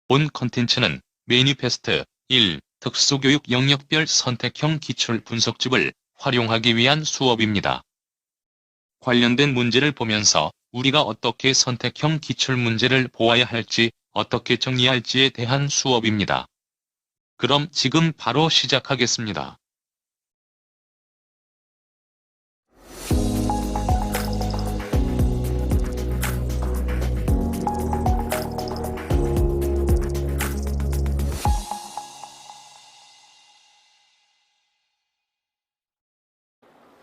본 컨텐츠는 매니페스트 1. 특수교육 영역별 선택형 기출 분석집을 활용하기 위한 수업입니다. 관련된 문제를 보면서 우리가 어떻게 선택형 기출 문제를 보아야 할지, 어떻게 정리할지에 대한 수업입니다. 그럼 지금 바로 시작하겠습니다.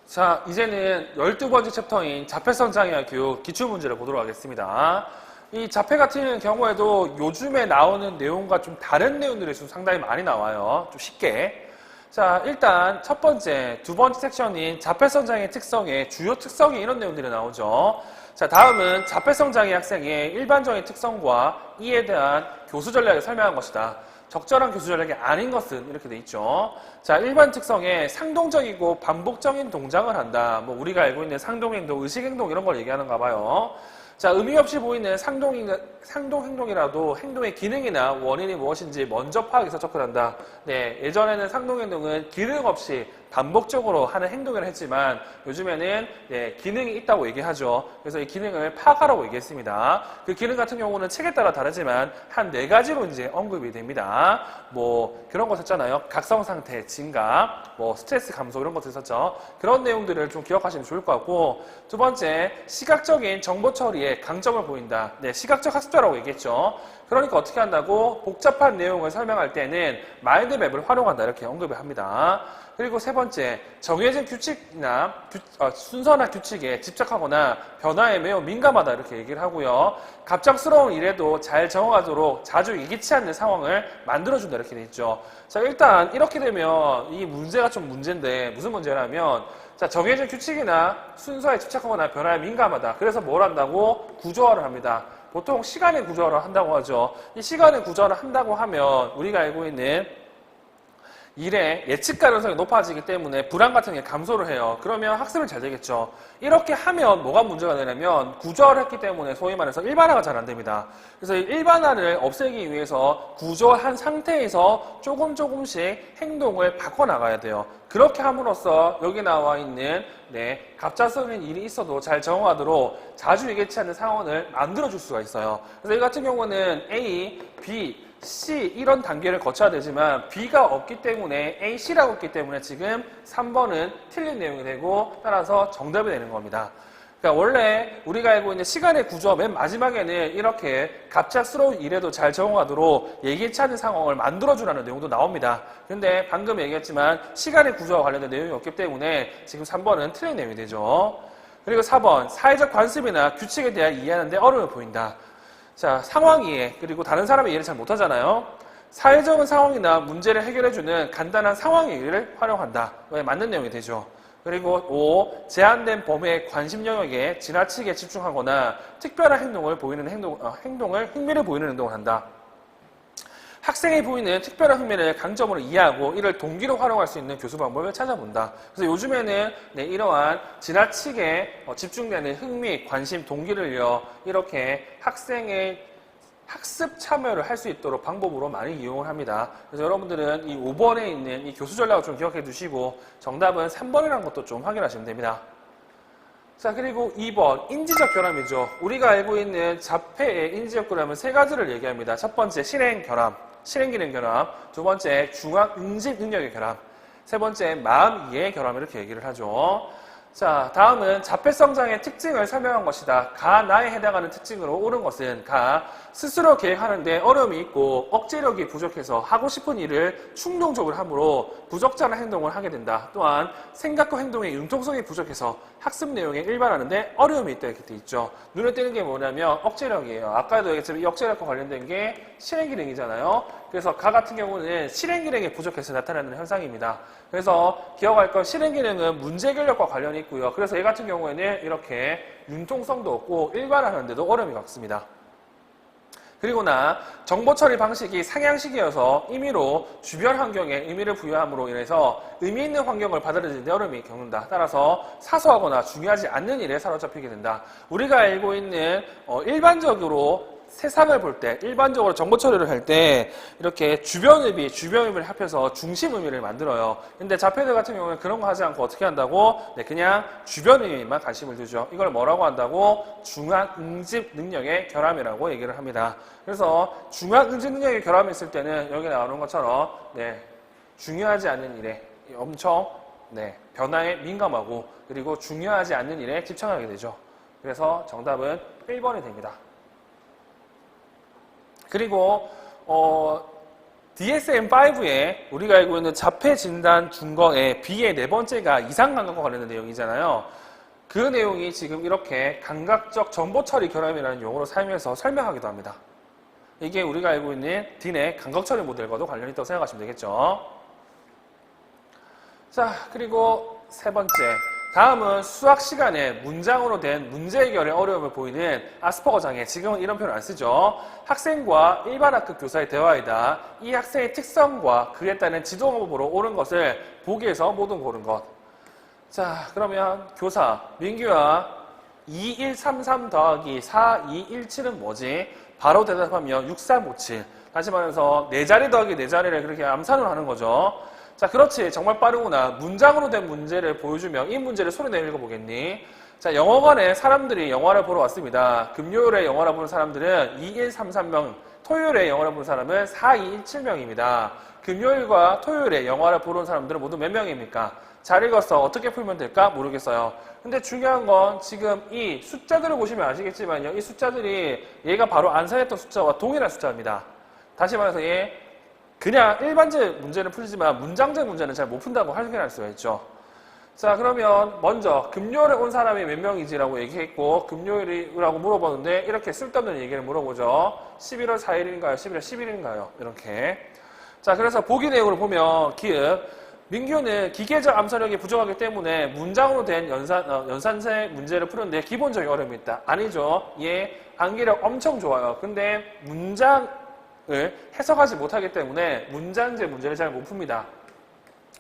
자, 이제는 12번째 챕터인 자폐성 장애와 교육 기출문제를 보도록 하겠습니다. 이 자폐 같은 경우에도 요즘에 나오는 내용과 좀 다른 내용들이 좀 상당히 많이 나와요. 좀 쉽게. 자, 일단 첫 번째, 두 번째 섹션인 자폐성 장애 특성의 주요 특성이 이런 내용들이 나오죠. 자, 다음은 자폐성 장애 학생의 일반적인 특성과 이에 대한 교수 전략을 설명한 것이다. 적절한 교수 전략이 아닌 것은 이렇게 돼 있죠. 자, 일반 특성에 상동적이고 반복적인 동작을 한다. 뭐 우리가 알고 있는 상동행동, 의식행동 이런 걸 얘기하는가 봐요. 자, 의미 없이 보이는 상동행동이라도 행동의 기능이나 원인이 무엇인지 먼저 파악해서 접근한다. 네, 예전에는 상동행동은 기능 없이 반복적으로 하는 행동을 했지만 요즘에는 기능이 있다고 얘기하죠. 그래서 이 기능을 파악하라고 얘기했습니다. 그 기능 같은 경우는 책에 따라 다르지만 한 4가지로 이제 언급이 됩니다. 뭐 그런 거 썼잖아요. 각성 상태 증가, 뭐 스트레스 감소 이런 것들 썼죠. 그런 내용들을 좀 기억하시면 좋을 것 같고, 두 번째, 시각적인 정보 처리에 강점을 보인다. 네, 시각적 학습자라고 얘기했죠. 그러니까 어떻게 한다고? 복잡한 내용을 설명할 때는 마인드맵을 활용한다 이렇게 언급을 합니다. 그리고 세 번째, 정해진 규칙이나 순서나 규칙에 집착하거나 변화에 매우 민감하다 이렇게 얘기를 하고요. 갑작스러운 일에도 잘 정하도록 자주 예기치 않는 상황을 만들어준다 이렇게 돼 있죠. 자, 일단 이렇게 되면 이 문제가 좀 문제인데, 무슨 문제냐면, 자, 정해진 규칙이나 순서에 집착하거나 변화에 민감하다. 그래서 뭘 한다고? 구조화를 합니다. 보통 시간의 구조화를 한다고 하죠. 이 시간의 구조화를 한다고 하면 우리가 알고 있는 일의 예측 가능성이 높아지기 때문에 불안 같은 게 감소를 해요. 그러면 학습이 잘 되겠죠. 이렇게 하면 뭐가 문제가 되냐면 구조화를 했기 때문에 소위 말해서 일반화가 잘 안 됩니다. 그래서 이 일반화를 없애기 위해서 구조한 상태에서 조금씩 행동을 바꿔나가야 돼요. 그렇게 함으로써 여기 나와 있는 갑작스러운 일이 있어도 잘 정하도록 자주 예기치 않는 상황을 만들어줄 수가 있어요. 그래서 이 같은 경우는 A, B, C 이런 단계를 거쳐야 되지만 B가 없기 때문에 A, C라고 없기 때문에 지금 3번은 틀린 내용이 되고 따라서 정답이 되는 겁니다. 그러니까 원래 우리가 알고 있는 시간의 구조 맨 마지막에는 이렇게 갑작스러운 일에도 잘 적응하도록 예기치 않은 상황을 만들어주라는 내용도 나옵니다. 근데 방금 얘기했지만 시간의 구조와 관련된 내용이 없기 때문에 지금 3번은 틀린 내용이 되죠. 그리고 4번, 사회적 관습이나 규칙에 대한 이해하는데 어려움을 보인다. 자, 상황 이해, 그리고 다른 사람의 이해를 잘 못하잖아요. 사회적인 상황이나 문제를 해결해주는 간단한 상황 이해를 활용한다. 맞는 내용이 되죠. 그리고 5. 제한된 범위의 관심 영역에 지나치게 집중하거나 특별한 행동을 보이는 흥미를 보이는 행동을 한다. 학생이 보이는 특별한 흥미를 강점으로 이해하고 이를 동기로 활용할 수 있는 교수 방법을 찾아본다. 그래서 요즘에는 이러한 지나치게 집중되는 흥미, 관심, 동기를요 이렇게 학생의 학습 참여를 할 수 있도록 방법으로 많이 이용을 합니다. 그래서 여러분들은 이 5번에 있는 이 교수 전략을 좀 기억해 두시고 정답은 3번이라는 것도 좀 확인하시면 됩니다. 자, 그리고 2번 인지적 결함이죠. 우리가 알고 있는 자폐의 인지적 결함은 3가지를 얘기합니다. 첫 번째 실행 결함, 실행 기능 결함, 두 번째 중앙 응집 능력의 결함, 세 번째 마음 이해의 결함 이렇게 얘기를 하죠. 자, 다음은 자폐성 장애의 특징을 설명한 것이다. 가, 나에 해당하는 특징으로 옳은 것은 가, 스스로 계획하는데 어려움이 있고 억제력이 부족해서 하고 싶은 일을 충동적으로 함으로 부적절한 행동을 하게 된다. 또한 생각과 행동의 융통성이 부족해서 학습 내용에 일반하는데 어려움이 있다 이렇게 돼 있죠. 눈에 띄는 게 뭐냐면 억제력이에요. 아까도 얘기했지만 이 억제력과 관련된 게 실행기능이잖아요. 그래서 가 같은 경우는 실행기능이 부족해서 나타나는 현상입니다. 그래서 기억할 건 실행기능은 문제 해결력과 관련이 있고요. 그래서 얘 같은 경우에는 이렇게 융통성도 없고 일반화하는데도 어려움이 갖습니다. 그리고 정보 처리 방식이 상향식이어서 임의로 주변 환경에 의미를 부여함으로 인해서 의미 있는 환경을 받아들이는 데 어려움이 겪는다. 따라서 사소하거나 중요하지 않는 일에 사로잡히게 된다. 우리가 알고 있는 일반적으로 세상을 볼 때, 일반적으로 정보 처리를 할 때 이렇게 주변의미를 합해서 중심의미를 만들어요. 근데 자폐들 같은 경우는 그런 거 하지 않고 어떻게 한다고? 네, 그냥 주변의미만 관심을 두죠. 이걸 뭐라고 한다고? 중앙응집 능력의 결함이라고 얘기를 합니다. 그래서 중앙응집 능력의 결함이 있을 때는 여기 나오는 것처럼 네, 중요하지 않은 일에 엄청 변화에 민감하고 그리고 중요하지 않는 일에 집착하게 되죠. 그래서 정답은 1번이 됩니다. 그리고 DSM-5에 우리가 알고 있는 자폐 진단 준거의 B의 네 번째가 이상 감각과 관련된 내용이잖아요. 그 내용이 지금 이렇게 감각적 정보 처리 결함이라는 용어로 사용해서 설명하기도 합니다. 이게 우리가 알고 있는 D의 감각 처리 모델과도 관련이 있다고 생각하시면 되겠죠. 자, 그리고 세 번째. 다음은 수학 시간에 문장으로 된 문제 해결에 어려움을 보이는 아스퍼거 장애. 지금은 이런 표현을 안 쓰죠. 학생과 일반 학급 교사의 대화이다. 이 학생의 특성과 그에 따른 지도 방법으로 옳은 것을 보기에서 모두 고른 것. 자, 그러면 교사 민규야 2133 더하기 4217은 뭐지? 바로 대답하면 6357. 다시 말해서 네 자리 더하기 네 자리를 그렇게 암산을 하는 거죠. 자, 그렇지. 정말 빠르구나. 문장으로 된 문제를 보여주면 이 문제를 소리 내어 읽어보겠니? 자, 영어관에 사람들이 영화를 보러 왔습니다. 금요일에 영화를 보는 사람들은 2133명, 토요일에 영화를 보는 사람은 4217명입니다. 금요일과 토요일에 영화를 보러 온 사람들은 모두 몇 명입니까? 잘 읽어서 어떻게 풀면 될까? 모르겠어요. 근데 중요한 건 지금 이 숫자들을 보시면 아시겠지만요. 이 숫자들이 얘가 바로 안산했던 숫자와 동일한 숫자입니다. 다시 말해서 얘 그냥 일반적 문제는 풀지만 문장적 문제는 잘 못 푼다고 확인할 수가 있죠. 자, 그러면 먼저 금요일에 온 사람이 몇 명이지라고 얘기했고 금요일이라고 물어보는데 이렇게 쓸데없는 얘기를 물어보죠. 11월 4일인가요? 11월 10일인가요? 이렇게. 자, 그래서 보기 내용을 보면 기읍 민규는 기계적 암산력이 부족하기 때문에 문장으로 된 연산세 문제를 푸는데 기본적인 어려움이 있다. 아니죠. 얘 암기력 엄청 좋아요. 근데 문장을 해석하지 못하기 때문에 문장제 문제를 잘 못 풉니다.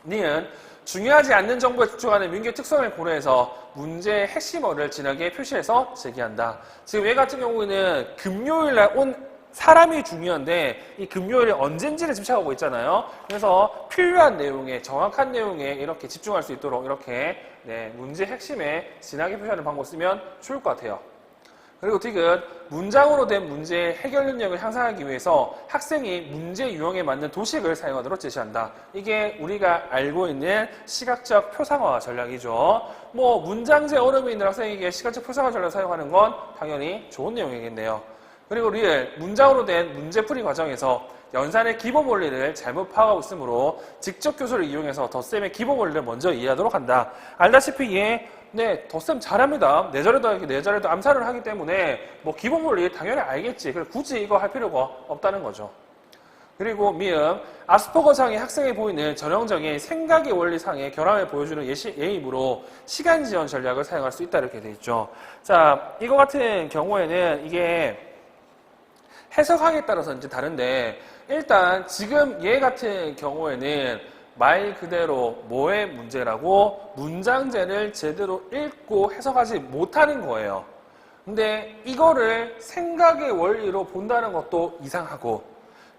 니은 중요하지 않는 정보에 집중하는 민규의 특성을 고려해서 문제의 핵심어를 진하게 표시해서 제기한다. 지금 얘 같은 경우에는 금요일날 온 사람이 중요한데 이 금요일이 언젠지를 집착하고 있잖아요. 그래서 필요한 내용에 정확한 내용에 이렇게 집중할 수 있도록 이렇게 문제 핵심에 진하게 표시하는 방법 쓰면 좋을 것 같아요. 그리고 디귿 문장으로 된 문제의 해결 능력을 향상하기 위해서 학생이 문제 유형에 맞는 도식을 사용하도록 제시한다. 이게 우리가 알고 있는 시각적 표상화 전략이죠. 뭐 문장제 어려움이 있는 학생에게 시각적 표상화 전략을 사용하는 건 당연히 좋은 내용이겠네요. 그리고 리을 문장으로 된 문제풀이 과정에서 연산의 기본 원리를 잘못 파악하고 있으므로 직접 교수를 이용해서 덧셈의 기본 원리를 먼저 이해하도록 한다. 알다시피 얘 덧셈 잘합니다. 네 자리도 하기 네 자리도 암산을 하기 때문에 뭐 기본 원리 당연히 알겠지. 그래서 굳이 이거 할 필요가 없다는 거죠. 그리고 미음 아스퍼거 장애 학생에 보이는 전형적인 생각의 원리상의 결함을 보여주는 예이므로 시간 지연 전략을 사용할 수 있다 이렇게 돼 있죠. 자, 이거 같은 경우에는 이게 해석하기에 따라서 이제 다른데 일단 지금 얘 같은 경우에는 말 그대로 뭐의 문제라고 문장제를 제대로 읽고 해석하지 못하는 거예요. 근데 이거를 생각의 원리로 본다는 것도 이상하고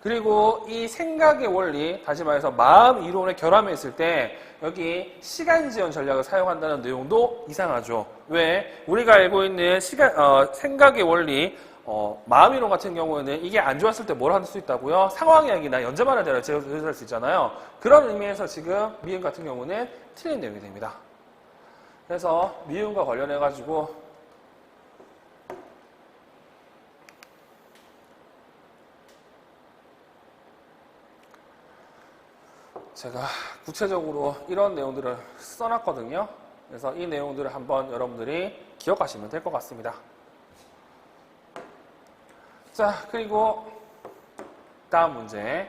그리고 이 생각의 원리, 다시 말해서 마음 이론의 결함이 있을 때 여기 시간 지연 전략을 사용한다는 내용도 이상하죠. 왜? 우리가 알고 있는 생각의 원리 마음 이론 같은 경우에는 이게 안 좋았을 때 뭘 할 수 있다고요? 상황 이야기나 연재만한 대로 제시할 수 있잖아요. 그런 의미에서 지금 미음 같은 경우는 틀린 내용이 됩니다. 그래서 미음과 관련해가지고 제가 구체적으로 이런 내용들을 써놨거든요. 그래서 이 내용들을 한번 여러분들이 기억하시면 될 것 같습니다. 자, 그리고 다음 문제.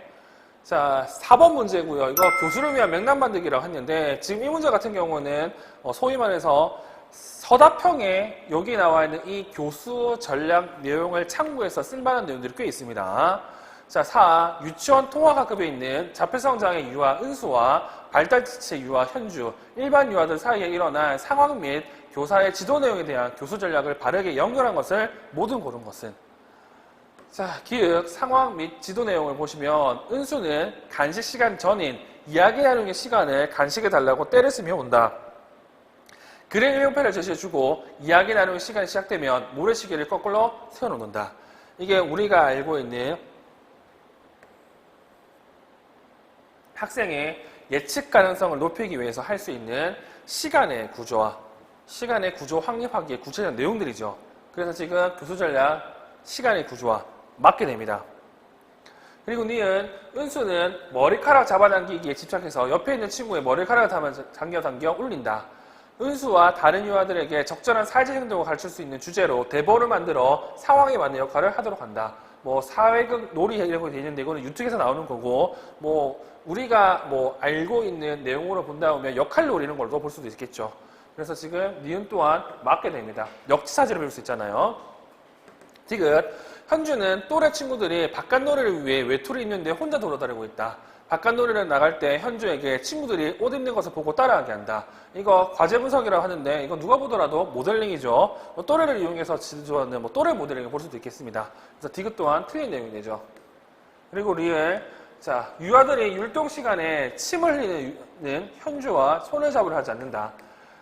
자, 4번 문제고요. 이거 교수를 위한 맥락 만들기라고 했는데 지금 이 문제 같은 경우는 소위 말해서 서답형에 여기 나와 있는 이 교수 전략 내용을 참고해서 쓸만한 내용들이 꽤 있습니다. 자, 4. 유치원 통화학급에 있는 자폐성 장애 유아 은수와 발달지체 유아 현주, 일반 유아들 사이에 일어난 상황 및 교사의 지도 내용에 대한 교수 전략을 바르게 연결한 것을 모두 고른 것은 자, 기획, 상황 및 지도 내용을 보시면 은수는 간식 시간 전인 이야기 나누기 시간을 간식에 달라고 때를 쓰며 온다. 그래 일용패를 제시해주고 이야기 나누기 시간이 시작되면 모래시계를 거꾸로 세워놓는다. 이게 우리가 알고 있는 학생의 예측 가능성을 높이기 위해서 할 수 있는 시간의 구조와 시간의 구조 확립하기의 구체적인 내용들이죠. 그래서 지금 교수 전략 시간의 구조와 맞게 됩니다. 그리고 니은, 은수는 머리카락 잡아당기기에 집착해서 옆에 있는 친구의 머리카락을 당겨 올린다. 은수와 다른 유아들에게 적절한 사회적 행동을 가르칠 수 있는 주제로 대본을 만들어 상황에 맞는 역할을 하도록 한다. 뭐 사회극 놀이 이런 거 되어 있는데 이거는 유튜브에서 나오는 거고, 뭐 우리가 뭐 알고 있는 내용으로 본다면 역할 놀이 이런 걸로 볼 수도 있겠죠. 그래서 지금 니은 또한 맞게 됩니다. 역지사지를 배울 수 있잖아요. 디귿, 현주는 또래 친구들이 바깥놀이를 위해 외톨이 있는데 혼자 돌아다니고 있다. 바깥놀이를 나갈 때 현주에게 친구들이 옷 입는 것을 보고 따라하게 한다. 이거 과제 분석이라고 하는데 이거 누가 보더라도 모델링이죠. 뭐 또래를 이용해서 지도하는 뭐 또래 모델링을 볼 수도 있겠습니다. 그래서 디귿 또한 틀린 내용이 되죠. 그리고 리을, 자, 유아들이 율동 시간에 침을 흘리는 현주와 손을 잡으려 하지 않는다.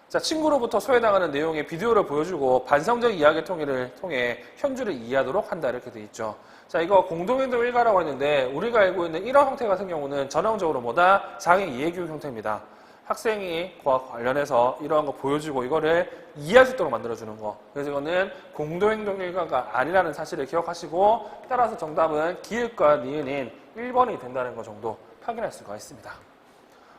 자, 친구로부터 소외당하는 내용의 비디오를 보여주고 반성적 이야기 통해 현주를 이해하도록 한다. 이렇게 돼 있죠. 자, 이거 공동행동 일과라고 했는데 우리가 알고 있는 이런 형태 같은 경우는 전형적으로 뭐다? 장애 이해교육 형태입니다. 학생이 그와 관련해서 이러한 거 보여주고 이거를 이해할 수 있도록 만들어주는 거. 그래서 이거는 공동행동 일과가 아니라는 사실을 기억하시고 따라서 정답은 기읍과 니은인 1번이 된다는 것 정도 확인할 수가 있습니다.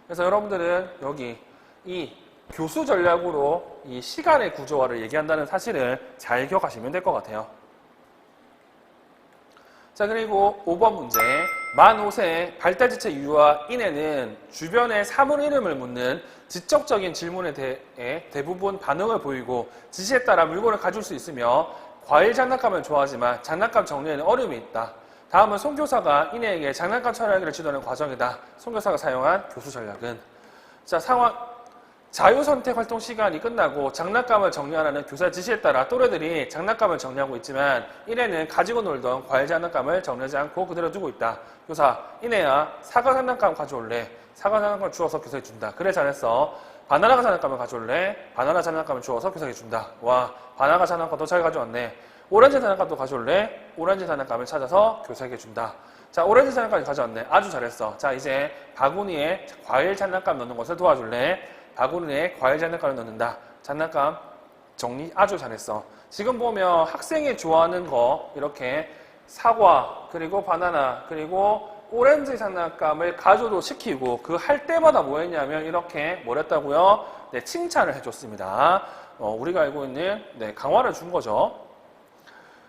그래서 여러분들은 여기 이 교수 전략으로 이 시간의 구조화를 얘기한다는 사실을 잘 기억하시면 될 것 같아요. 자, 그리고 5번 문제. 만 5세 발달지체 유아 인애는 주변의 사물 이름을 묻는 지적적인 질문에 대해 대부분 반응을 보이고 지시에 따라 물건을 가질 수 있으며 과일 장난감을 좋아하지만 장난감 정리에는 어려움이 있다. 다음은 손교사가 인애에게 장난감 처리하기를 지도하는 과정이다. 손교사가 사용한 교수 전략은, 자, 상황, 자유선택 활동 시간이 끝나고 장난감을 정리하라는 교사 지시에 따라 또래들이 장난감을 정리하고 있지만 인애는 가지고 놀던 과일 장난감을 정리하지 않고 그대로 두고 있다. 교사, 인애야, 사과 장난감 가져올래? 사과 장난감을 주워서 교사에 준다. 그래, 잘했어. 바나나 장난감을 가져올래? 바나나 장난감을 주워서 교사에 준다. 와, 바나나 장난감도 잘 가져왔네. 오렌지 장난감도 가져올래? 오렌지 장난감을 찾아서 교사에게 준다. 자, 오렌지 장난감을 가져왔네. 아주 잘했어. 자, 이제 바구니에 과일 장난감 넣는 것을 도와줄래? 바구니에 과일 장난감을 넣는다. 장난감 정리 아주 잘했어. 지금 보면 학생이 좋아하는 거 이렇게 사과 그리고 바나나 그리고 오렌지 장난감을 가져도 시키고 그 할 때마다 뭐 했냐면 이렇게 뭘 했다고요? 네, 칭찬을 해줬습니다. 우리가 알고 있는 강화를 준 거죠.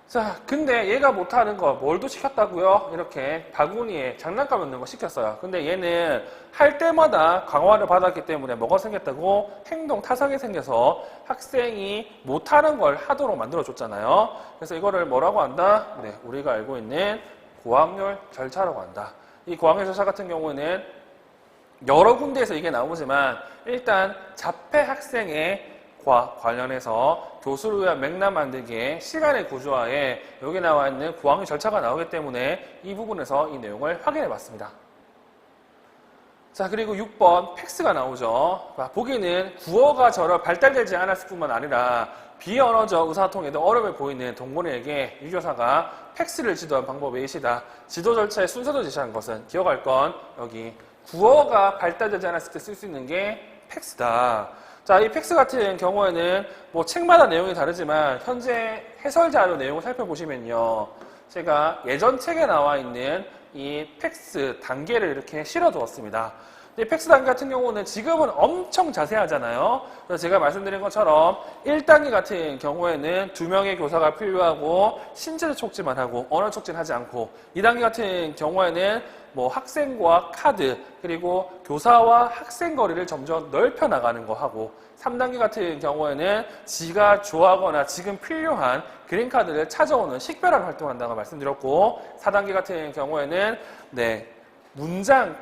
자, 근데 얘가 못하는 거 뭘도 시켰다고요? 이렇게 바구니에 장난감 넣는 거 시켰어요. 근데 얘는 할 때마다 강화를 받았기 때문에 뭐가 생겼다고? 행동 타성이 생겨서 학생이 못하는 걸 하도록 만들어줬잖아요. 그래서 이거를 뭐라고 한다? 네, 우리가 알고 있는 고학률 절차라고 한다. 이 고학률 절차 같은 경우는 여러 군데에서 이게 나오지만 일단 자폐 학생의 과 관련해서 교수를 위한 맥락 만들기에 시간의 구조화에 여기 나와 있는 고학률 절차가 나오기 때문에 이 부분에서 이 내용을 확인해 봤습니다. 자, 그리고 6번 팩스가 나오죠. 보기는 구어가 저러 발달되지 않았을 뿐만 아니라 비언어적 의사소통에도 어려움을 보이는 동문회에게 유교사가 팩스를 지도한 방법의 예시다. 지도 절차의 순서도 제시한 것은 기억할 건 여기 구어가 발달되지 않았을 때 쓸 수 있는 게 팩스다. 자, 이 팩스 같은 경우에는 뭐 책마다 내용이 다르지만 현재 해설 자료 내용을 살펴보시면요. 제가 예전 책에 나와 있는 이 팩스 단계를 이렇게 실어 두었습니다. 이 팩스 단계 같은 경우는 지금은 엄청 자세하잖아요. 그래서 제가 말씀드린 것처럼 1단계 같은 경우에는 2명의 교사가 필요하고 신체적 촉진만 하고 언어 촉진하지 않고 2단계 같은 경우에는 뭐 학생과 카드 그리고 교사와 학생 거리를 점점 넓혀 나가는 거 하고 3단계 같은 경우에는 지가 좋아하거나 지금 필요한 그린카드를 찾아오는 식별하는 활동을 한다고 말씀드렸고 4단계 같은 경우에는 문장을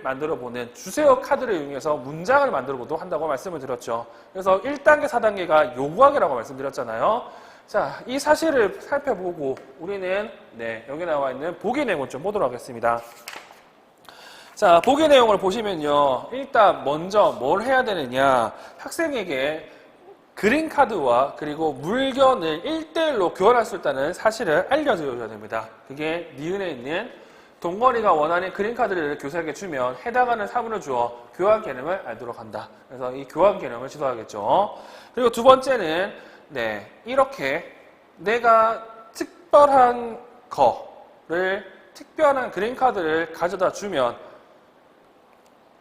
만들어보는 주세요 카드를 이용해서 문장을 만들어보도록 한다고 말씀을 드렸죠. 그래서 1단계, 4단계가 요구하기라고 말씀드렸잖아요. 자, 이 사실을 살펴보고 우리는 여기 나와 있는 보기 내용을 좀 보도록 하겠습니다. 자, 보기 내용을 보시면요. 일단 먼저 뭘 해야 되느냐. 학생에게 그린카드와 그리고 물건을 1대1로 교환할 수 있다는 사실을 알려드려야 됩니다. 그게 니은에 있는 동건이가 원하는 그린카드를 교사에게 주면 해당하는 사물을 주어 교환 개념을 알도록 한다. 그래서 이 교환 개념을 지도하겠죠. 그리고 두 번째는 이렇게 내가 특별한 특별한 그린카드를 가져다 주면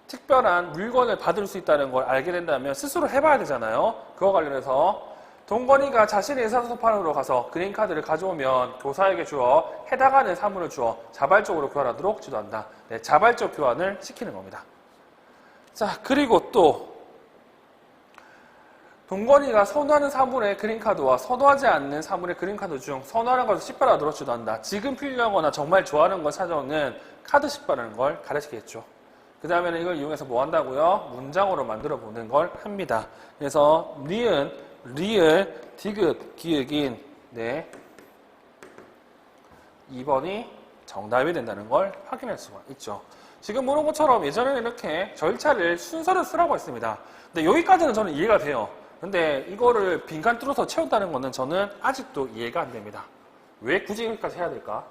특별한 물건을 받을 수 있다는 걸 알게 된다면 스스로 해봐야 되잖아요. 그거 관련해서 동건이가 자신의 의사소통판으로 가서 그린카드를 가져오면 교사에게 주어 해당하는 사물을 주어 자발적으로 교환하도록 지도한다. 자발적 교환을 시키는 겁니다. 자, 그리고 또 동건이가 선호하는 사물의 그린카드와 선호하지 않는 사물의 그린카드 중 선호하는 것을 식별하도록 지도한다. 지금 필요하거나 정말 좋아하는 걸 찾아오는 카드 식별하는 걸 가르치겠죠. 그 다음에는 이걸 이용해서 뭐 한다고요? 문장으로 만들어 보는 걸 합니다. 그래서 니은, 리을, 디귿, 기역인 2번이 정답이 된다는 걸 확인할 수가 있죠. 지금 보는 것처럼 예전에는 이렇게 절차를 순서를 쓰라고 했습니다. 근데 여기까지는 저는 이해가 돼요. 근데 이거를 빈칸 뚫어서 채운다는 거는 저는 아직도 이해가 안 됩니다. 왜 굳이 여기까지 해야 될까?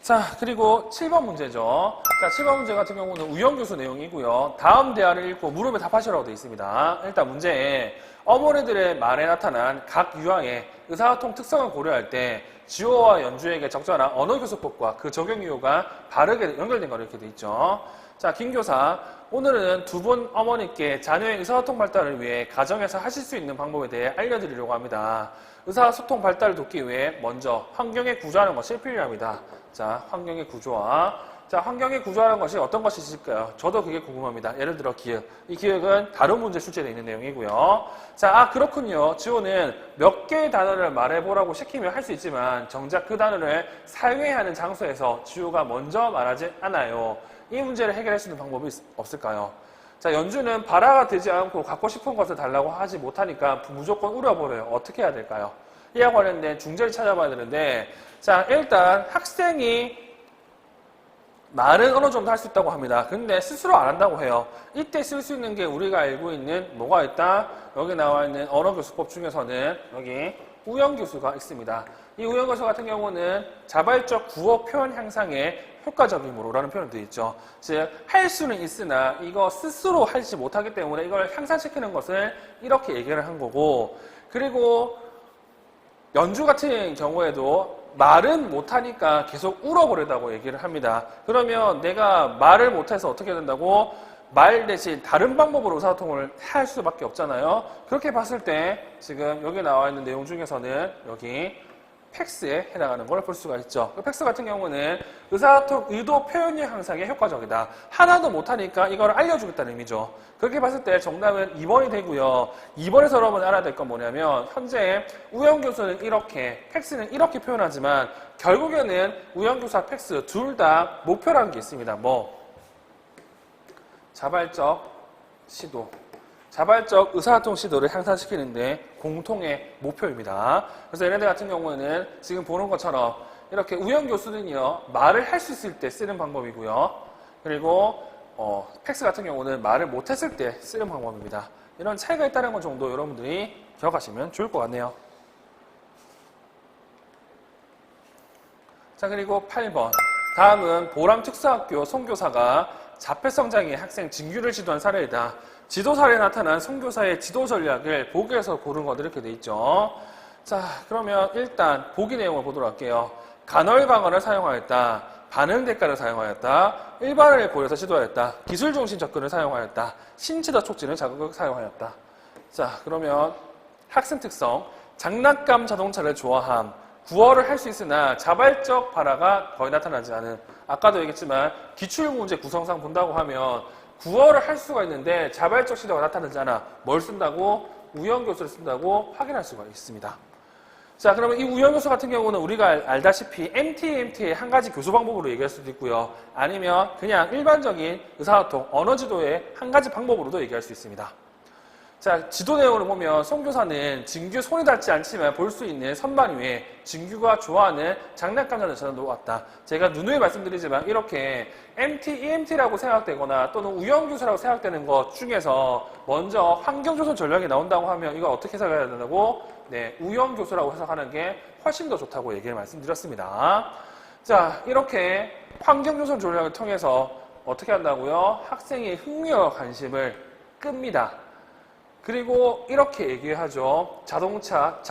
자, 그리고 7번 문제죠. 자, 7번 문제 같은 경우는 우영교수 내용이고요. 다음 대화를 읽고 물음에 답하시라고 되어 있습니다. 일단 문제에 어머니들의 말에 나타난 각 유형의 의사소통 특성을 고려할 때 지호와 연주에게 적절한 언어교수법과 그 적용 이유가 바르게 연결된 거 이렇게 되어 있죠. 자, 김 교사, 오늘은 두 분 어머니께 자녀의 의사소통 발달을 위해 가정에서 하실 수 있는 방법에 대해 알려드리려고 합니다. 의사소통 발달을 돕기 위해 먼저 환경에 구조하는 것이 필요합니다. 자, 환경의 구조화. 자, 환경의 구조하는 것이 어떤 것이 있을까요? 저도 그게 궁금합니다. 예를 들어 기억. 이 기억은 다른 문제 출제되어 있는 내용이고요. 자, 그렇군요. 지호는 몇 개의 단어를 말해보라고 시키면 할 수 있지만 정작 그 단어를 사용해야 하는 장소에서 지호가 먼저 말하지 않아요. 이 문제를 해결할 수 있는 방법이 없을까요? 자, 연주는 발화가 되지 않고 갖고 싶은 것을 달라고 하지 못하니까 무조건 울어버려요. 어떻게 해야 될까요? 이와 관련된 중재를 찾아봐야 되는데, 자, 일단 학생이 말은 어느 정도 할 수 있다고 합니다. 근데 스스로 안 한다고 해요. 이때 쓸 수 있는 게 우리가 알고 있는 뭐가 있다? 여기 나와 있는 언어교수법 중에서는 여기 우영교수가 있습니다. 이 우영교수 같은 경우는 자발적 구어 표현 향상에 효과적이므로라는 표현이 되어 있죠. 즉, 할 수는 있으나 이거 스스로 하지 못하기 때문에 이걸 향상시키는 것을 이렇게 얘기를 한 거고, 그리고 연주 같은 경우에도 말은 못하니까 계속 울어버리다고 얘기를 합니다. 그러면 내가 말을 못해서 어떻게 된다고? 말 대신 다른 방법으로 의사소통을 할 수밖에 없잖아요. 그렇게 봤을 때 지금 여기 나와 있는 내용 중에서는 여기 팩스에 해당하는 걸 볼 수가 있죠. 팩스 같은 경우는 의사소통 의도 표현력 향상에 효과적이다. 하나도 못하니까 이걸 알려주겠다는 의미죠. 그렇게 봤을 때 정답은 2번이 되고요. 2번에서 여러분 알아야 될 건 뭐냐면 현재 우영교수는 이렇게, 팩스는 이렇게 표현하지만 결국에는 우영교수와 팩스 둘 다 목표라는 게 있습니다. 자발적 시도. 자발적 의사소통 시도를 향상시키는데 공통의 목표입니다. 그래서 얘네들 같은 경우에는 지금 보는 것처럼 이렇게 우영교수는요, 말을 할 수 있을 때 쓰는 방법이고요. 그리고 팩스 같은 경우는 말을 못했을 때 쓰는 방법입니다. 이런 차이가 있다는 것 정도 여러분들이 기억하시면 좋을 것 같네요. 자, 그리고 8번. 다음은 보람특수학교 송교사가 자폐성 장애 학생 진규를 지도한 사례이다. 지도 사례에 나타난 송교사의 지도 전략을 보기에서 고른 것 이렇게 돼 있죠. 자, 그러면 일단 보기 내용을 보도록 할게요. 간헐강화를 사용하였다. 반응 대가를 사용하였다. 일반을 고려해서 지도하였다. 기술 중심 접근을 사용하였다. 신체적 촉진을 자극을 사용하였다. 자, 그러면 학생 특성. 장난감 자동차를 좋아함. 구어를 할 수 있으나 자발적 발화가 거의 나타나지 않은. 아까도 얘기했지만 기출문제 구성상 본다고 하면 구어를 할 수가 있는데 자발적 시도가 나타나지 않아. 뭘 쓴다고? 우영교수를 쓴다고 확인할 수가 있습니다. 자, 그러면 이 우영교수 같은 경우는 우리가 알다시피 MT의 한 가지 교수 방법으로 얘기할 수도 있고요. 아니면 그냥 일반적인 의사소통, 언어지도의 한 가지 방법으로도 얘기할 수 있습니다. 자, 지도 내용을 보면 송교사는 진규 손이 닿지 않지만 볼 수 있는 선반 위에 진규가 좋아하는 장난감 자동차를 놓았다. 제가 누누이 말씀드리지만 이렇게 MT, EMT라고 생각되거나 또는 우연교수라고 생각되는 것 중에서 먼저 환경조선 전략이 나온다고 하면 이걸 어떻게 해석해야 된다고? 네, 우연교수라고 해석하는 게 훨씬 더 좋다고 얘기를 말씀드렸습니다. 자, 이렇게 환경조선 전략을 통해서 어떻게 한다고요? 학생의 흥미와 관심을 끕니다. 그리고 이렇게 얘기하죠. 자동차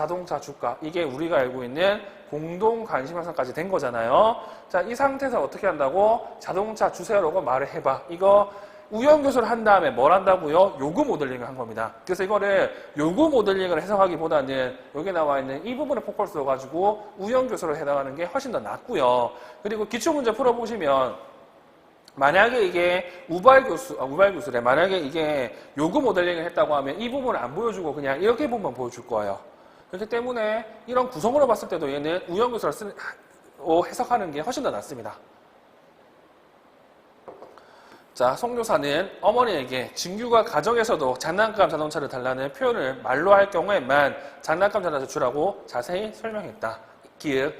주가. 이게 우리가 알고 있는 공동 관심 형성까지 된 거잖아요. 자, 이 상태에서 어떻게 한다고? 자동차 주세요라고 말을 해봐. 이거 우연교수를 한 다음에 뭘 한다고요? 요구 모델링을 한 겁니다. 그래서 이거를 요구 모델링을 해석하기보다는 여기 나와 있는 이 부분에 포커스 써가지고 우연교수를 해당하는 게 훨씬 더 낫고요. 그리고 기출문제 풀어보시면 만약에 이게 우발교수래. 만약에 이게 요구 모델링을 했다고 하면 이 부분을 안 보여주고 그냥 이렇게 보면 보여줄 거예요. 그렇기 때문에 이런 구성으로 봤을 때도 얘는 우연교수를 해석하는 게 훨씬 더 낫습니다. 자, 송교사는 어머니에게 진규가 가정에서도 장난감 자동차를 달라는 표현을 말로 할 경우에만 장난감 자동차 주라고 자세히 설명했다. 기읍,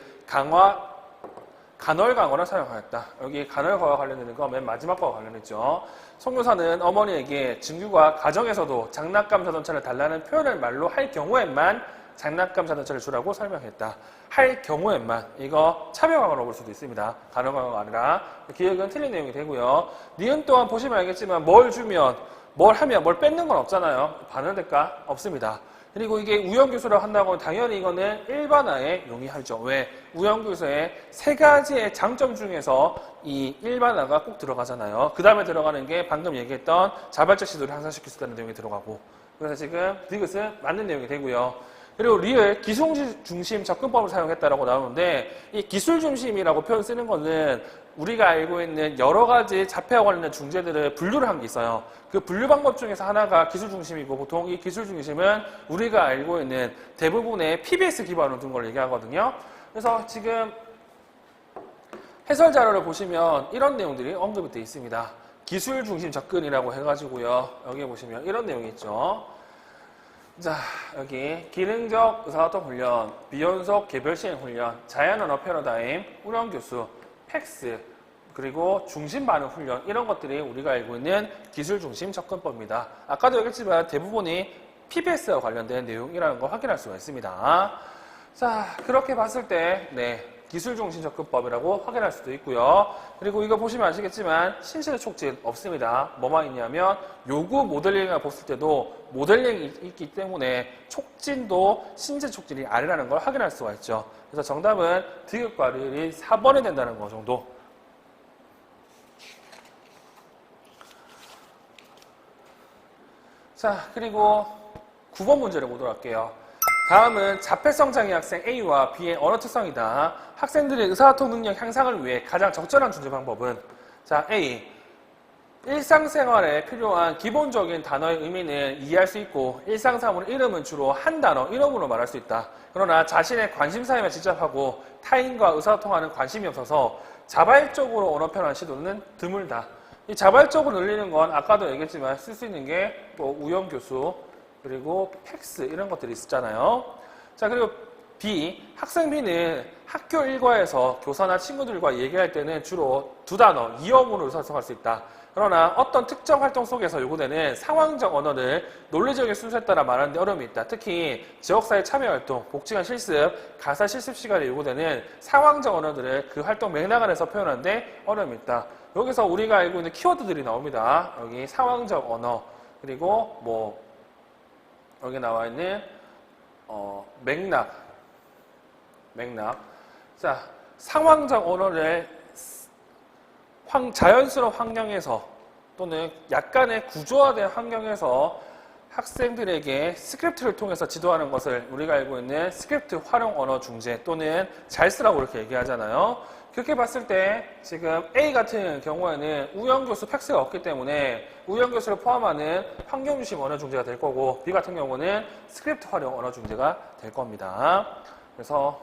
간헐 강어를 사용하였다. 여기 간헐 강어와 관련되는 거 맨 마지막 거와 관련했죠. 송교사는 어머니에게 진규가 가정에서도 장난감 자동차를 달라는 표현을 말로 할 경우에만 장난감 자동차를 주라고 설명했다. 할 경우에만. 이거 차별강어로 볼 수도 있습니다. 간헐 강어가 아니라. 기억은 틀린 내용이 되고요. 니은 또한 보시면 알겠지만 뭘 주면 뭘 하면 뭘 뺏는 건 없잖아요. 반응될까? 없습니다. 그리고 이게 우연교수라고 한다고 당연히 이거는 일반화에 용이하죠. 왜? 우연교수의 세 가지의 장점 중에서 이 일반화가 꼭 들어가잖아요. 그 다음에 들어가는 게 방금 얘기했던 자발적 시도를 향상시킬 수 있다는 내용이 들어가고. 그래서 지금 디귿은 맞는 내용이 되고요. 그리고 리을 기술 중심 접근법을 사용했다라고 나오는데 이 기술 중심이라고 표현 쓰는 거는 우리가 알고 있는 여러 가지 자폐와 관련된 중재들을 분류를 한 게 있어요. 그 분류 방법 중에서 하나가 기술 중심이고 보통 이 기술 중심은 우리가 알고 있는 대부분의 PBS 기반으로 둔 걸 얘기하거든요. 그래서 지금 해설 자료를 보시면 이런 내용들이 언급이 되어 있습니다. 기술 중심 접근이라고 해가지고요. 여기 보시면 이런 내용이 있죠. 자, 여기 기능적 의사소통 훈련, 비연속 개별 시행 훈련, 자연 언어 패러다임, 우연교수, 팩스, 그리고 중심 반응 훈련 이런 것들이 우리가 알고 있는 기술 중심 접근법입니다. 아까도 얘기했지만 대부분이 PBS와 관련된 내용이라는 걸 확인할 수가 있습니다. 자, 그렇게 봤을 때 기술 중심 접근법이라고 확인할 수도 있고요. 그리고 이거 보시면 아시겠지만 신체 촉진 없습니다. 뭐만 있냐면 요구 모델링을 봤을 때도 모델링이 있기 때문에 촉진도 신체 촉진이 아니라는 걸 확인할 수가 있죠. 그래서 정답은 디귿과 리을이 4번이 된다는 거 정도. 자, 그리고 9번 문제를 보도록 할게요. 다음은 자폐성 장애 학생 A와 B의 언어 특성이다. 학생들의 의사소통 능력 향상을 위해 가장 적절한 중재 방법은 자, A. 일상생활에 필요한 기본적인 단어의 의미는 이해할 수 있고 일상사물 이름은 주로 한 단어, 이름으로 말할 수 있다. 그러나 자신의 관심사에만 집착하고 타인과 의사소통하는 관심이 없어서 자발적으로 언어 표현하는 시도는 드물다. 이 자발적으로 늘리는 건 아까도 얘기했지만 쓸 수 있는 게 뭐 우연교수 그리고 팩스 이런 것들이 있었잖아요. 자, 그리고 B. 학생 B는 학교 일과에서 교사나 친구들과 얘기할 때는 주로 두 단어, 이어문으로 의사소통할 수 있다. 그러나 어떤 특정 활동 속에서 요구되는 상황적 언어를 논리적인 순서에 따라 말하는 데 어려움이 있다. 특히 지역사회 참여활동, 복지관 실습, 가사 실습 시간에 요구되는 상황적 언어들을 그 활동 맥락 안에서 표현하는 데 어려움이 있다. 여기서 우리가 알고 있는 키워드들이 나옵니다. 여기 상황적 언어, 그리고 뭐 여기 나와 있는 맥락. 자, 상황적 언어를 자연스러운 환경에서 또는 약간의 구조화된 환경에서 학생들에게 스크립트를 통해서 지도하는 것을 우리가 알고 있는 스크립트 활용 언어 중재 또는 잘 쓰라고 이렇게 얘기하잖아요. 그렇게 봤을 때 지금 A 같은 경우에는 우연교수 팩스가 없기 때문에 우연교수를 포함하는 환경중심 언어 중재가 될 거고 B 같은 경우는 스크립트 활용 언어 중재가 될 겁니다. 그래서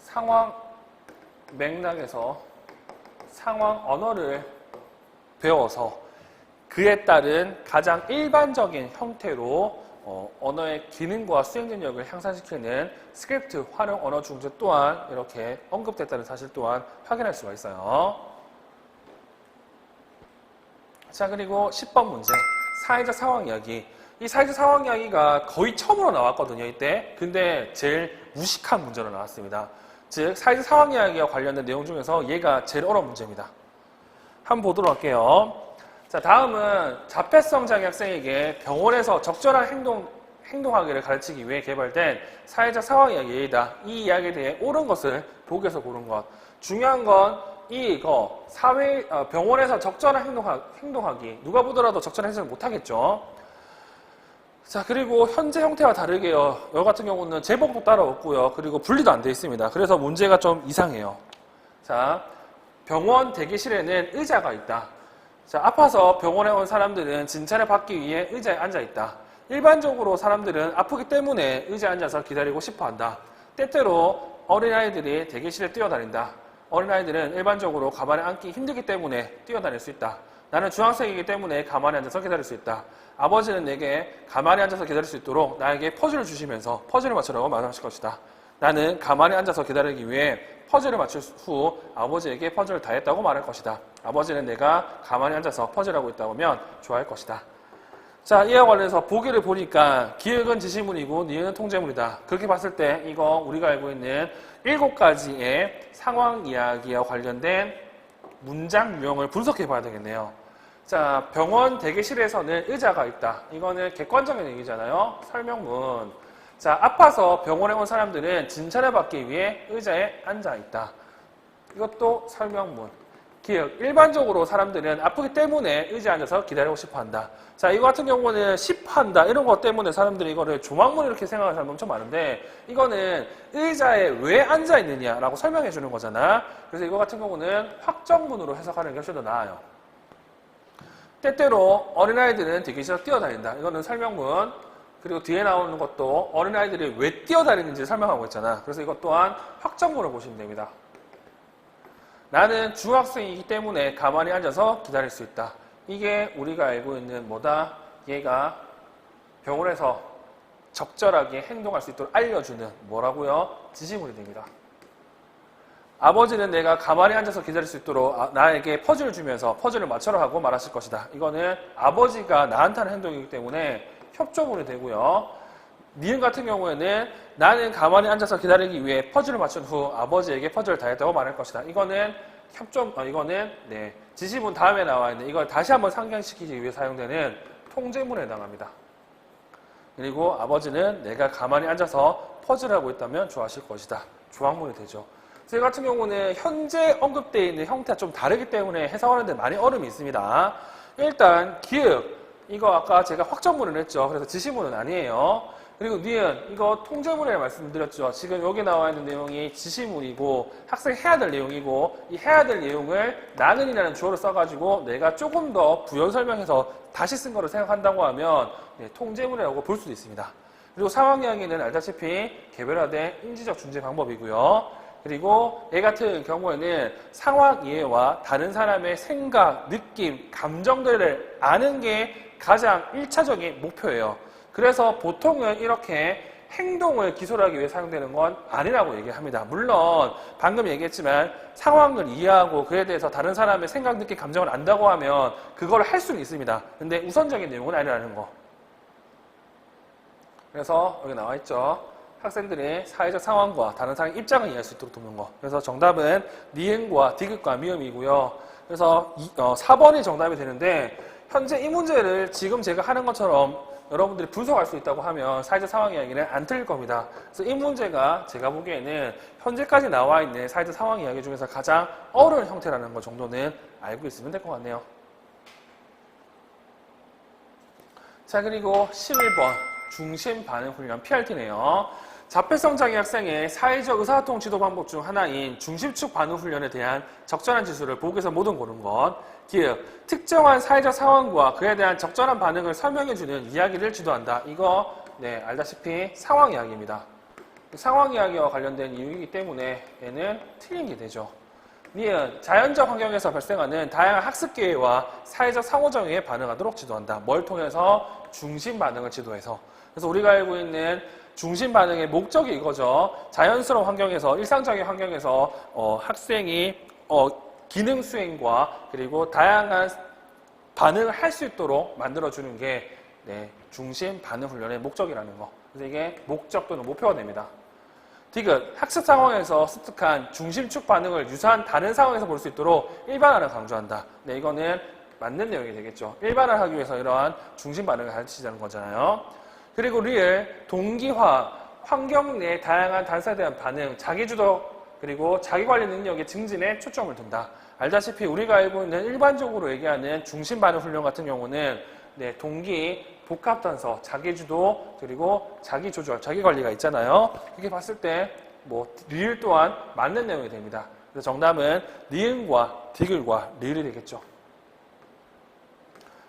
상황 맥락에서 상황 언어를 배워서 그에 따른 가장 일반적인 형태로 언어의 기능과 수행 능력을 향상시키는 스크립트 활용 언어 중재 또한 이렇게 언급됐다는 사실 또한 확인할 수가 있어요. 자, 그리고 10번 문제. 사회적 상황 이야기. 이 사회적 상황 이야기가 거의 처음으로 나왔거든요, 이때. 근데 제일 무식한 문제로 나왔습니다. 즉, 사회적 상황 이야기와 관련된 내용 중에서 얘가 제일 어려운 문제입니다. 한번 보도록 할게요. 자, 다음은 자폐성 장애 학생에게 병원에서 적절한 행동하기를 가르치기 위해 개발된 사회적 상황 이야기이다. 이 이야기에 대해 옳은 것을 보기에서 고른 것. 중요한 건 이거 병원에서 적절한 행동하기. 누가 보더라도 적절한 행동을 못하겠죠. 자, 그리고 현재 형태와 다르게요. 여 같은 경우는 제복도 따로 없고요. 그리고 분리도 안 돼 있습니다. 그래서 문제가 좀 이상해요. 자, 병원 대기실에는 의자가 있다. 자, 아파서 병원에 온 사람들은 진찰을 받기 위해 의자에 앉아 있다. 일반적으로 사람들은 아프기 때문에 의자에 앉아서 기다리고 싶어 한다. 때때로 어린아이들이 대기실에 뛰어다닌다. 어린아이들은 일반적으로 가만히 앉기 힘들기 때문에 뛰어다닐 수 있다. 나는 중학생이기 때문에 가만히 앉아서 기다릴 수 있다. 아버지는 내게 가만히 앉아서 기다릴 수 있도록 나에게 퍼즐을 주시면서 퍼즐을 맞추라고 말하실 것이다. 나는 가만히 앉아서 기다리기 위해 퍼즐을 맞출 후 아버지에게 퍼즐을 다 했다고 말할 것이다. 아버지는 내가 가만히 앉아서 퍼즐하고 있다고 하면 좋아할 것이다. 자, 이와 관련해서 보기를 보니까 기억은 지시문이고 니은은 통제문이다. 그렇게 봤을 때 이거 우리가 알고 있는 7가지의 상황 이야기와 관련된 문장 유형을 분석해 봐야 되겠네요. 자, 병원 대기실에서는 의자가 있다. 이거는 객관적인 얘기잖아요. 설명문. 자, 아파서 병원에 온 사람들은 진찰을 받기 위해 의자에 앉아 있다. 이것도 설명문. 기억. 일반적으로 사람들은 아프기 때문에 의자에 앉아서 기다리고 싶어 한다. 자, 이거 같은 경우는 싶한다. 이런 것 때문에 사람들이 이거를 조망문 이렇게 생각하는 사람 엄청 많은데, 이거는 의자에 왜 앉아 있느냐라고 설명해 주는 거잖아. 그래서 이거 같은 경우는 확정문으로 해석하는 게 훨씬 더 나아요. 때때로 어린아이들은 대기실에서 뛰어다닌다. 이거는 설명문. 그리고 뒤에 나오는 것도 어린아이들이 왜 뛰어다니는지 설명하고 있잖아. 그래서 이것 또한 확정문을 보시면 됩니다. 나는 중학생이기 때문에 가만히 앉아서 기다릴 수 있다. 이게 우리가 알고 있는 뭐다? 얘가 병원에서 적절하게 행동할 수 있도록 알려주는 뭐라고요? 지시문이 됩니다. 아버지는 내가 가만히 앉아서 기다릴 수 있도록 나에게 퍼즐을 주면서 퍼즐을 맞춰라 하고 말하실 것이다. 이거는 아버지가 나한테 하는 행동이기 때문에 협조문이 되고요. 니은 같은 경우에는 나는 가만히 앉아서 기다리기 위해 퍼즐을 맞춘 후 아버지에게 퍼즐을 다 했다고 말할 것이다. 이거는 이거는 지시문 다음에 나와 있는 이걸 다시 한번 상기시키기 위해 사용되는 통제문에 해당합니다. 그리고 아버지는 내가 가만히 앉아서 퍼즐하고 있다면 좋아하실 것이다. 조항문이 되죠. 이 같은 경우는 현재 언급되어 있는 형태가 좀 다르기 때문에 해석하는데 많이 어려움이 있습니다. 일단 기억, 이거 아까 제가 확정문을 했죠. 그래서 지시문은 아니에요. 그리고 니은, 이거 통제문이라고 말씀드렸죠. 지금 여기 나와 있는 내용이 지시문이고 학생이 해야 될 내용이고 이 해야 될 내용을 나는이라는 주어를 써가지고 내가 조금 더 부연 설명해서 다시 쓴 거를 생각한다고 하면 통제문이라고 볼 수도 있습니다. 그리고 상황 이야기는 알다시피 개별화된 인지적 중재 방법이고요. 그리고 얘 같은 경우에는 상황 이해와 다른 사람의 생각, 느낌, 감정들을 아는 게 가장 1차적인 목표예요. 그래서 보통은 이렇게 행동을 기술하기 위해 사용되는 건 아니라고 얘기합니다. 물론 방금 얘기했지만 상황을 이해하고 그에 대해서 다른 사람의 생각, 느낌, 감정을 안다고 하면 그걸 할 수는 있습니다. 근데 우선적인 내용은 아니라는 거. 그래서 여기 나와 있죠. 학생들의 사회적 상황과 다른 사람의 입장을 이해할 수 있도록 돕는 거. 그래서 정답은 니은과 디귿과 미음이고요. 그래서 4번이 정답이 되는데 현재 이 문제를 지금 제가 하는 것처럼 여러분들이 분석할 수 있다고 하면 사회적 상황 이야기는 안 틀릴 겁니다. 그래서 이 문제가 제가 보기에는 현재까지 나와 있는 사회적 상황 이야기 중에서 가장 어려운 형태라는 것 정도는 알고 있으면 될 것 같네요. 자, 그리고 11번 중심 반응 훈련 PRT네요. 자폐성 장애 학생의 사회적 의사소통 지도 방법 중 하나인 중심축 반응 훈련에 대한 적절한 지수를 보기에서 모두 고른 것. 기억, 특정한 사회적 상황과 그에 대한 적절한 반응을 설명해주는 이야기를 지도한다. 이거 알다시피 상황 이야기입니다. 상황 이야기와 관련된 이유이기 때문에 얘는 틀린 게 되죠. 니은 자연적 환경에서 발생하는 다양한 학습 기회와 사회적 상호작용에 반응하도록 지도한다. 뭘 통해서? 중심 반응을 지도해서. 그래서 우리가 알고 있는 중심 반응의 목적이 이거죠. 자연스러운 환경에서, 일상적인 환경에서 학생이 기능 수행과 그리고 다양한 반응을 할 수 있도록 만들어주는 게 중심 반응 훈련의 목적이라는 거. 그래서 이게 목적 또는 목표가 됩니다. 디귿, 학습 상황에서 습득한 중심축 반응을 유사한 다른 상황에서 볼 수 있도록 일반화를 강조한다. 이거는 맞는 내용이 되겠죠. 일반화를 하기 위해서 이러한 중심 반응을 가르치자는 거잖아요. 그리고 리을, 동기화, 환경 내 다양한 단서에 대한 반응, 자기주도 그리고 자기관리 능력의 증진에 초점을 둔다. 알다시피 우리가 알고 있는 일반적으로 얘기하는 중심 반응 훈련 같은 경우는 동기, 복합단서, 자기주도, 그리고 자기조절, 자기관리가 있잖아요. 이렇게 봤을 때 리을 또한 맞는 내용이 됩니다. 그래서 정답은 니은과 디귿과 리을이 되겠죠.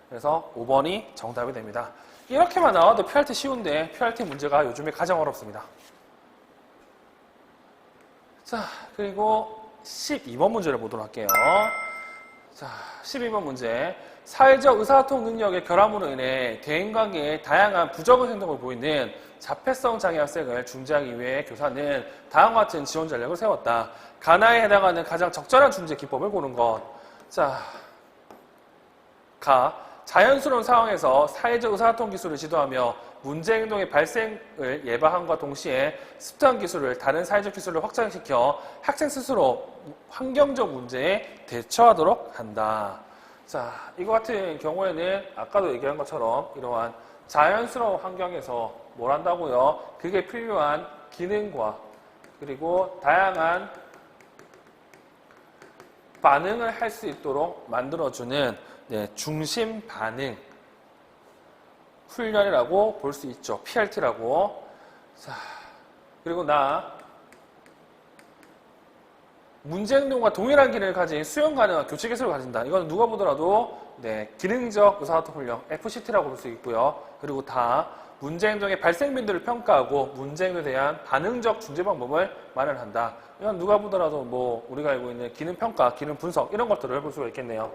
그래서 5번이 정답이 됩니다. 이렇게만 나와도 PRT 쉬운데 PRT 문제가 요즘에 가장 어렵습니다. 자, 그리고 12번 문제를 보도록 할게요. 자, 12번 문제. 사회적 의사소통 능력의 결함으로 인해 대인관계에 다양한 부적응 행동을 보이는 자폐성 장애 학생을 중재하기 위해 교사는 다음과 같은 지원 전략을 세웠다. 가나에 해당하는 가장 적절한 중재 기법을 고른 것. 자, 자연스러운 상황에서 사회적 의사소통 기술을 지도하며 문제 행동의 발생을 예방함과 동시에 습득한 기술을 다른 사회적 기술로 확장시켜 학생 스스로 환경적 문제에 대처하도록 한다. 자, 이거 같은 경우에는 아까도 얘기한 것처럼 이러한 자연스러운 환경에서 뭘 한다고요? 그게 필요한 기능과 그리고 다양한 반응을 할 수 있도록 만들어주는 중심 반응 훈련이라고 볼 수 있죠. PRT라고. 자, 그리고 문제 행동과 동일한 기능을 가진 수용 가능한 교체 기술을 가진다. 이건 누가 보더라도 기능적 의사소통 훈련 FCT라고 볼 수 있고요. 그리고 문제 행동의 발생 빈도를 평가하고 문제 행동에 대한 반응적 중재 방법을 마련한다. 이건 누가 보더라도 우리가 알고 있는 기능 평가, 기능 분석 이런 것들을 볼 수가 있겠네요.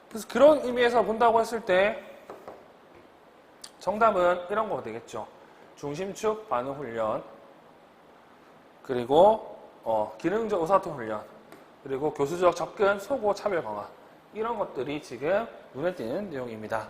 그래서 그런 의미에서 본다고 했을 때 정답은 이런 거가 되겠죠. 중심축 반응 훈련, 그리고 기능적 의사소통 훈련, 그리고 교수적 접근, 소고, 차별 강화 이런 것들이 지금 눈에 띄는 내용입니다.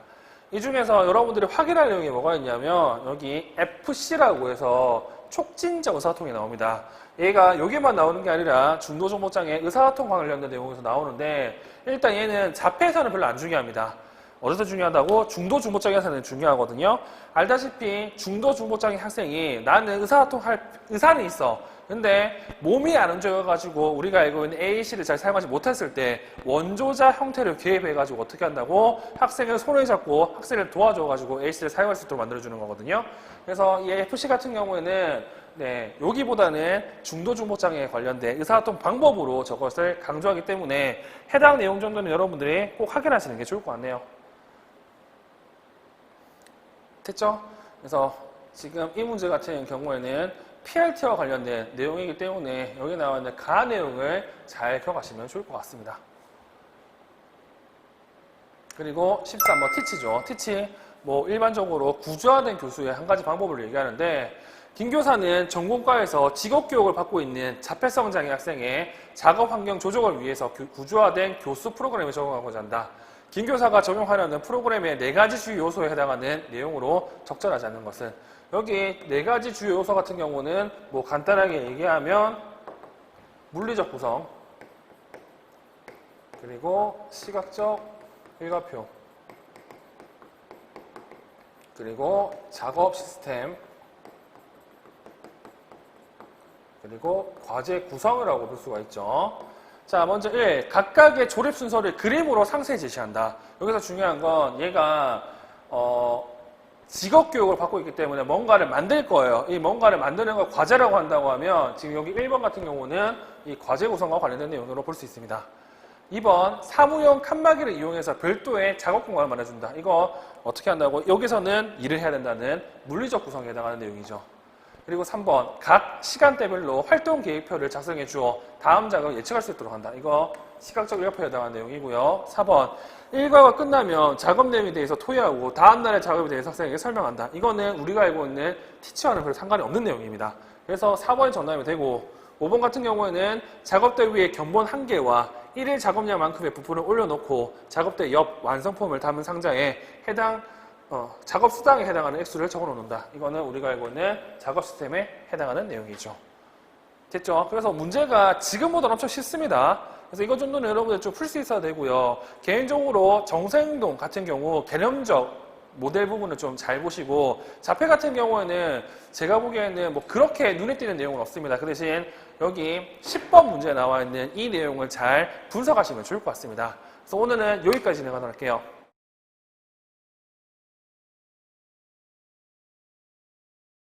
이 중에서 여러분들이 확인할 내용이 뭐가 있냐면 여기 FC라고 해서 촉진적 의사소통이 나옵니다. 얘가 여기만 나오는 게 아니라 중도중복장애 의사소통 관련된 내용에서 나오는데 일단 얘는 자폐에서는 별로 안 중요합니다. 어디서 중요하다고? 중도중복장애에서는 중요하거든요. 알다시피 중도중복장애 학생이 나는 의사소통 할 의사는 있어. 근데 몸이 안 움직여가지고 우리가 알고 있는 AAC를 잘 사용하지 못했을 때 원조자 형태를 개입해가지고 어떻게 한다고? 학생을 손을 잡고 학생을 도와줘가지고 AAC를 사용할 수 있도록 만들어주는 거거든요. 그래서 이 FC 같은 경우에는 여기보다는 중도중복장애에 관련된 의사소통 방법으로 저것을 강조하기 때문에 해당 내용 정도는 여러분들이 꼭 확인하시는 게 좋을 것 같네요. 됐죠? 그래서 지금 이 문제 같은 경우에는 PRT와 관련된 내용이기 때문에 여기 나와 있는 가 내용을 잘 기억하시면 좋을 것 같습니다. 그리고 13번 티치죠. 티치 일반적으로 구조화된 교수의 한 가지 방법을 얘기하는데 김 교사는 전공과에서 직업교육을 받고 있는 자폐성 장애 학생의 작업 환경 조정을 위해서 구조화된 교수 프로그램을 적용하고자 한다. 김 교사가 적용하려는 프로그램의 4가지 주요 요소에 해당하는 내용으로 적절하지 않는 것은 여기 4가지 주요 요소 같은 경우는 간단하게 얘기하면 물리적 구성, 그리고 시각적 일과표, 그리고 작업 시스템, 그리고 과제 구성이라고 볼 수가 있죠. 자, 먼저 1. 각각의 조립 순서를 그림으로 상세히 제시한다. 여기서 중요한 건 얘가 직업 교육을 받고 있기 때문에 뭔가를 만들 거예요. 이 뭔가를 만드는 걸 과제라고 한다고 하면 지금 여기 1번 같은 경우는 이 과제 구성과 관련된 내용으로 볼 수 있습니다. 2번 사무용 칸막이를 이용해서 별도의 작업 공간을 만들어준다. 이거 어떻게 한다고? 여기서는 일을 해야 된다는 물리적 구성에 해당하는 내용이죠. 그리고 3번 각 시간대별로 활동 계획표를 작성해 주어 다음 작업을 예측할 수 있도록 한다. 이거 시각적 일과표에 해당하는 내용이고요. 4번 일과가 끝나면 작업 내용에 대해서 토의하고 다음 날의 작업에 대해서 학생에게 설명한다. 이거는 우리가 알고 있는 티치와는 별 상관이 없는 내용입니다. 그래서 4번이 정답이 되고 5번 같은 경우에는 작업대 위에 견본 1개와 1일 작업량만큼의 부품을 올려놓고 작업대 옆 완성품을 담은 상자에 해당 작업 수당에 해당하는 액수를 적어 놓는다. 이거는 우리가 알고 있는 작업 시스템에 해당하는 내용이죠. 됐죠? 그래서 문제가 지금보다 엄청 쉽습니다. 그래서 이것 정도는 여러분들 좀 풀 수 있어야 되고요. 개인적으로 정서행동 같은 경우 개념적 모델 부분을 좀 잘 보시고 자폐 같은 경우에는 제가 보기에는 뭐 그렇게 눈에 띄는 내용은 없습니다. 그 대신 여기 10번 문제에 나와 있는 이 내용을 잘 분석하시면 좋을 것 같습니다. 그래서 오늘은 여기까지 진행하도록 할게요.